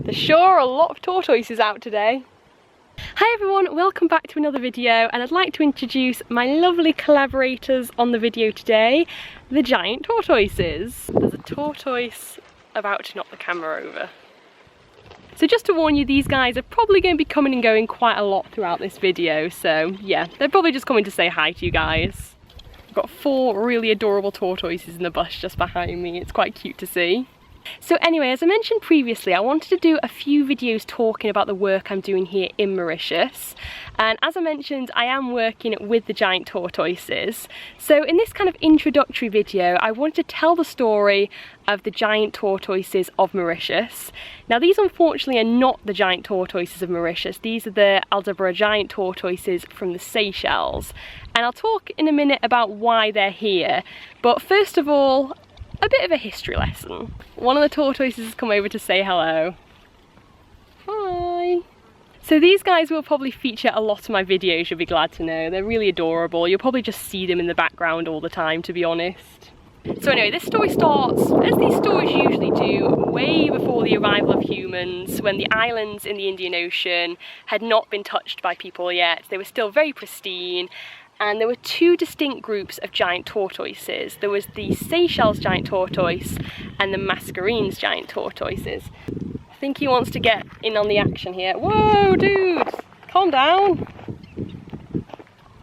There's sure a lot of tortoises out today. Hi everyone, welcome back to another video, and I'd like to introduce my lovely collaborators on the video today, the giant tortoises. There's a tortoise about to knock the camera over. So just to warn you, these guys are probably going to be coming and going quite a lot throughout this video, so yeah, they're probably just coming to say hi to you guys. I've got 4 really adorable tortoises in the bush just behind me. It's quite cute to see. So anyway, as I mentioned previously, I wanted to do a few videos talking about the work I'm doing here in Mauritius. And as I mentioned, I am working with the giant tortoises. So in this kind of introductory video, I wanted to tell the story of the giant tortoises of Mauritius. Now these unfortunately are not the giant tortoises of Mauritius. These are the Aldabra giant tortoises from the Seychelles. And I'll talk in a minute about why they're here. But first of all, a bit of a history lesson. One of the tortoises has come over to say hello. Hi. So these guys will probably feature a lot of my videos, you'll be glad to know. They're really adorable. You'll probably just see them in the background all the time, to be honest. So anyway, this story starts, as these stories usually do, way before the arrival of humans, when the islands in the Indian Ocean had not been touched by people yet. They were still very pristine. And there were 2 distinct groups of giant tortoises. There was the Seychelles giant tortoise and the Mascarenes giant tortoises. I think he wants to get in on the action here. Whoa, dude, calm down.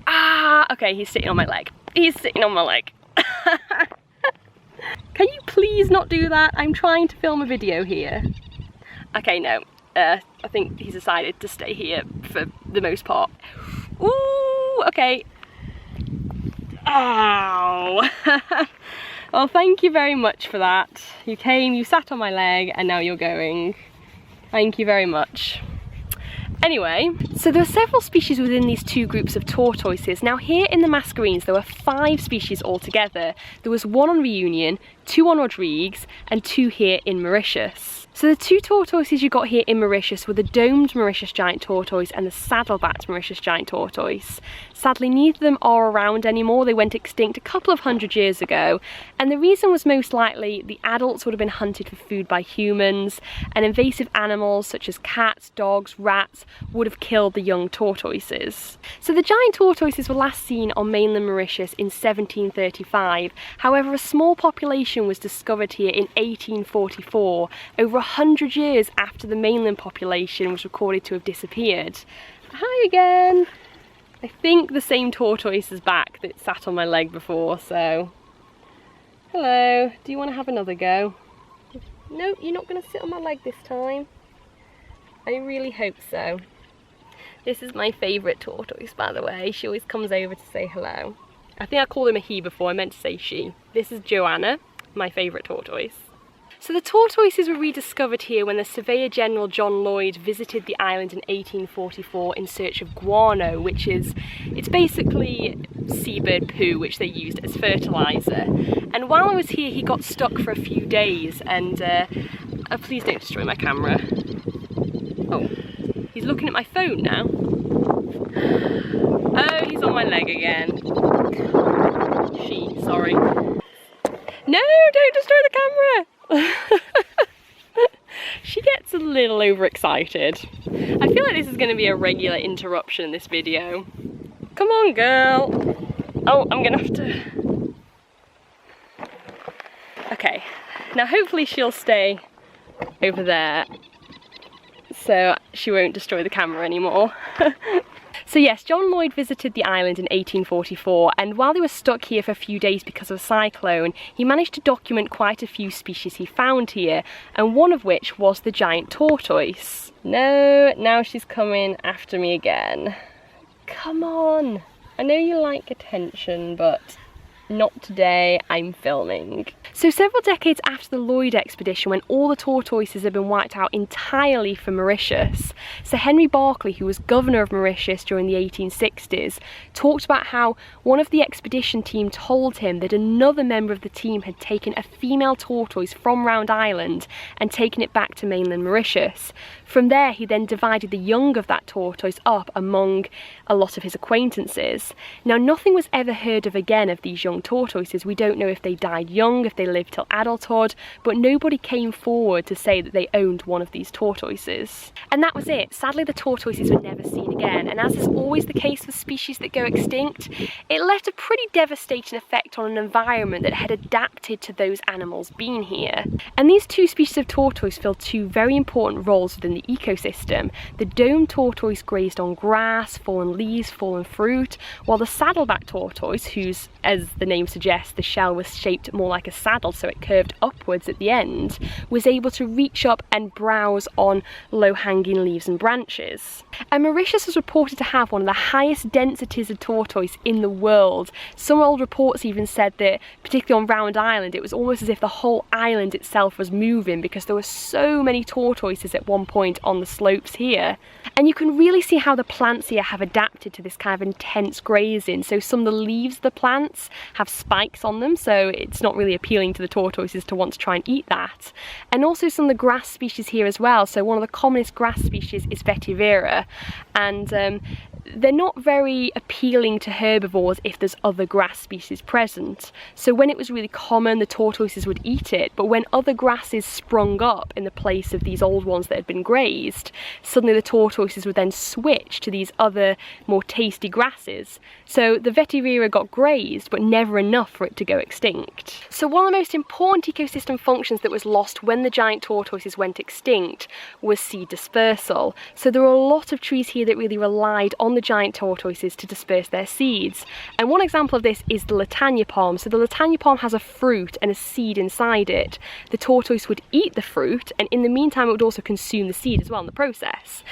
Ah, okay, he's sitting on my leg. He's sitting on my leg. Can you please not do that? I'm trying to film a video here. Okay, no, I think he's decided to stay here for the most part. Ooh, okay. Ow! Well, thank you very much for that. You came, you sat on my leg, and now you're going. Thank you very much. Anyway, so there are several species within these 2 groups of tortoises. Now here in the Mascarenes there were 5 species altogether. There was 1 on Reunion, 2 on Rodrigues, and 2 here in Mauritius. So the 2 tortoises you got here in Mauritius were the domed Mauritius giant tortoise and the saddlebacked Mauritius giant tortoise. Sadly, neither of them are around anymore. They went extinct a couple of 100 years ago, and the reason was most likely the adults would have been hunted for food by humans, and invasive animals such as cats, dogs, rats would have killed the young tortoises. So the giant tortoises were last seen on mainland Mauritius in 1735. However, a small population was discovered here in 1844, over 100 years after the mainland population was recorded to have disappeared. Hi again! I think the same tortoise is back that sat on my leg before, so... Hello, do you want to have another go? No, you're not going to sit on my leg this time. I really hope so. This is my favourite tortoise, by the way. She always comes over to say hello. I think I called him a he before, I meant to say she. This is Joanna, my favourite tortoise. So the tortoises were rediscovered here when the Surveyor General John Lloyd visited the island in 1844 in search of guano, which is, it's basically seabird poo which they used as fertiliser. And while I was here he got stuck for a few days and, please don't destroy my camera. Oh, he's looking at my phone now. Oh, he's on my leg again. Sorry. No, don't destroy the camera! She gets a little overexcited. I feel like this is going to be a regular interruption in this video. Come on, girl. Oh, I'm going to have to... Okay, now hopefully she'll stay over there so she won't destroy the camera anymore. So yes, John Lloyd visited the island in 1844, and while they were stuck here for a few days because of a cyclone, he managed to document quite a few species he found here, and one of which was the giant tortoise. No, now she's coming after me again. Come on! I know you like attention, but not today, I'm filming. So several decades after the Lloyd expedition, when all the tortoises had been wiped out entirely from Mauritius, Sir Henry Berkeley, who was governor of Mauritius during the 1860s, talked about how one of the expedition team told him that another member of the team had taken a female tortoise from Round Island and taken it back to mainland Mauritius. From there, he then divided the young of that tortoise up among a lot of his acquaintances. Now, nothing was ever heard of again of these young young tortoises. We don't know if they died young, if they lived till adulthood, but nobody came forward to say that they owned one of these tortoises. And that was it. Sadly, the tortoises were never seen again, and as is always the case with species that go extinct, it left a pretty devastating effect on an environment that had adapted to those animals being here. And these two species of tortoise filled two very important roles within the ecosystem. The domed tortoise grazed on grass, fallen leaves, fallen fruit, while the saddleback tortoise, whose, as the name suggests, the shell was shaped more like a saddle so it curved upwards at the end, was able to reach up and browse on low-hanging leaves and branches. And Mauritius was reported to have one of the highest densities of tortoise in the world. Some old reports even said that, particularly on Round Island, it was almost as if the whole island itself was moving because there were so many tortoises at one point on the slopes here. And you can really see how the plants here have adapted to this kind of intense grazing. So some of the leaves of the plants have spikes on them, so it's not really appealing to the tortoises to want to try and eat that. And also some of the grass species here as well. So one of the commonest grass species is vetiver, and they're not very appealing to herbivores if there's other grass species present. So when it was really common, the tortoises would eat it, but when other grasses sprung up in the place of these old ones that had been grazed, suddenly the tortoises would then switch to these other more tasty grasses. So the vetiver got grazed, but never enough for it to go extinct. So one of the most important ecosystem functions that was lost when the giant tortoises went extinct was seed dispersal. So there were a lot of trees here that really relied on the giant tortoises to disperse their seeds. And one example of this is the latania palm. So the latania palm has a fruit and a seed inside it. The tortoise would eat the fruit, and in the meantime it would also consume the seed as well in the process.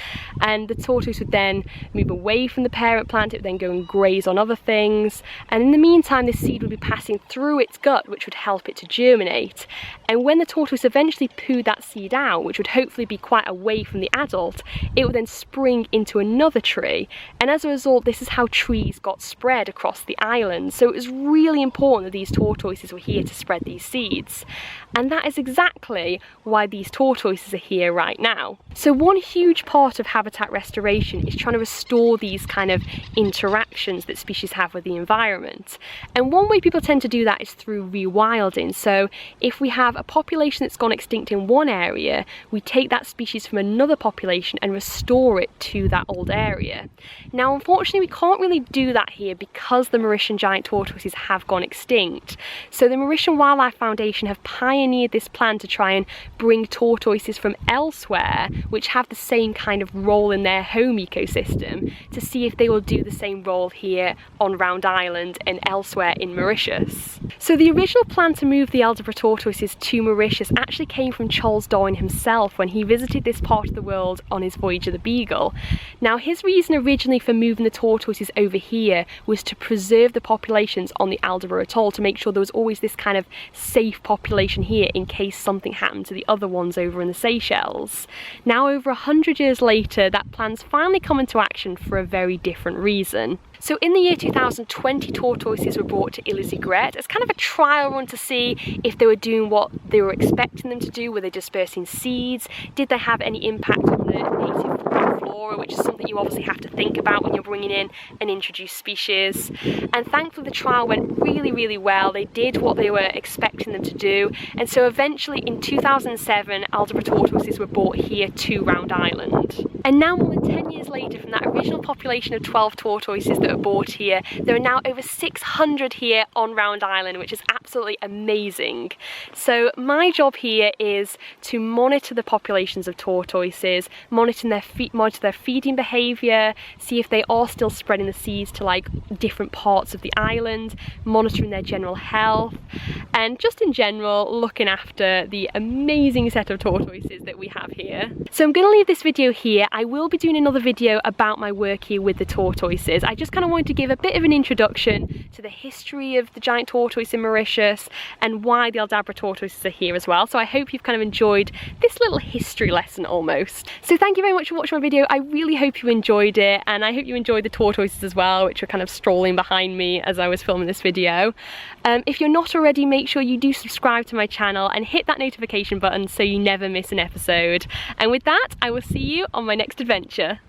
And the tortoise would then move away from the parent plant, it would then go and graze on other things, and in the meantime this seed would be passing through its gut, which would help it to germinate. And when the tortoise eventually pooed that seed out, which would hopefully be quite away from the adult, it would then spring into another tree. And as a result, this is how trees got spread across the island. So it was really important that these tortoises were here to spread these seeds. And that is exactly why these tortoises are here right now. So one huge part of habitat restoration is trying to restore these kind of interactions that species have with the environment. And one way people tend to do that is through rewilding. So if we have a population that's gone extinct in one area, we take that species from another population and restore it to that old area. Now, unfortunately, we can't really do that here because the Mauritian giant tortoises have gone extinct. So the Mauritian Wildlife Foundation have pioneered this plan to try and bring tortoises from elsewhere, which have the same kind of role in their home ecosystem, to see if they will do the same role here on Round Island and elsewhere in Mauritius. So the original plan to move the Aldabra tortoises to Mauritius actually came from Charles Darwin himself when he visited this part of the world on his voyage of the Beagle. Now, his reason originally for moving the tortoises over here was to preserve the populations on the Aldabra atoll, to make sure there was always this kind of safe population here in case something happened to the other ones over in the Seychelles. Now, over 100 years later, that plan's finally come into action for a very different reason. So in the year 2020, tortoises were brought to Îles Aigrettes as kind of a trial run to see if they were doing what they were expecting them to do. Were they dispersing seeds? Did they have any impact on the native flora, which is something you obviously have to think about when you're bringing in an introduced species. And thankfully the trial went really, really well. They did what they were expecting them to do. And so eventually in 2007, Aldabra tortoises were brought here to Round Island. And now, more than 10 years later, from that original population of 12 tortoises that were brought here, there are now over 600 here on Round Island, which is absolutely amazing. So my job here is to monitor the populations of tortoises, monitor their feeding behaviour, see if they are still spreading the seeds to like different parts of the island, monitoring their general health, and just in general looking after the amazing set of tortoises that we have here. So I'm going to leave this video here. I will be doing another video about my work here with the tortoises. I just kind of wanted to give a bit of an introduction to the history of the giant tortoise in Mauritius and why the Aldabra tortoises are here as well. So I hope you've kind of enjoyed this little history lesson almost. So thank you very much for watching my video. I really hope you enjoyed it, and I hope you enjoyed the tortoises as well, which were kind of strolling behind me as I was filming this video. If you're not already, make sure you do subscribe to my channel and hit that notification button so you never miss an episode. And with that, I will see you on my next adventure.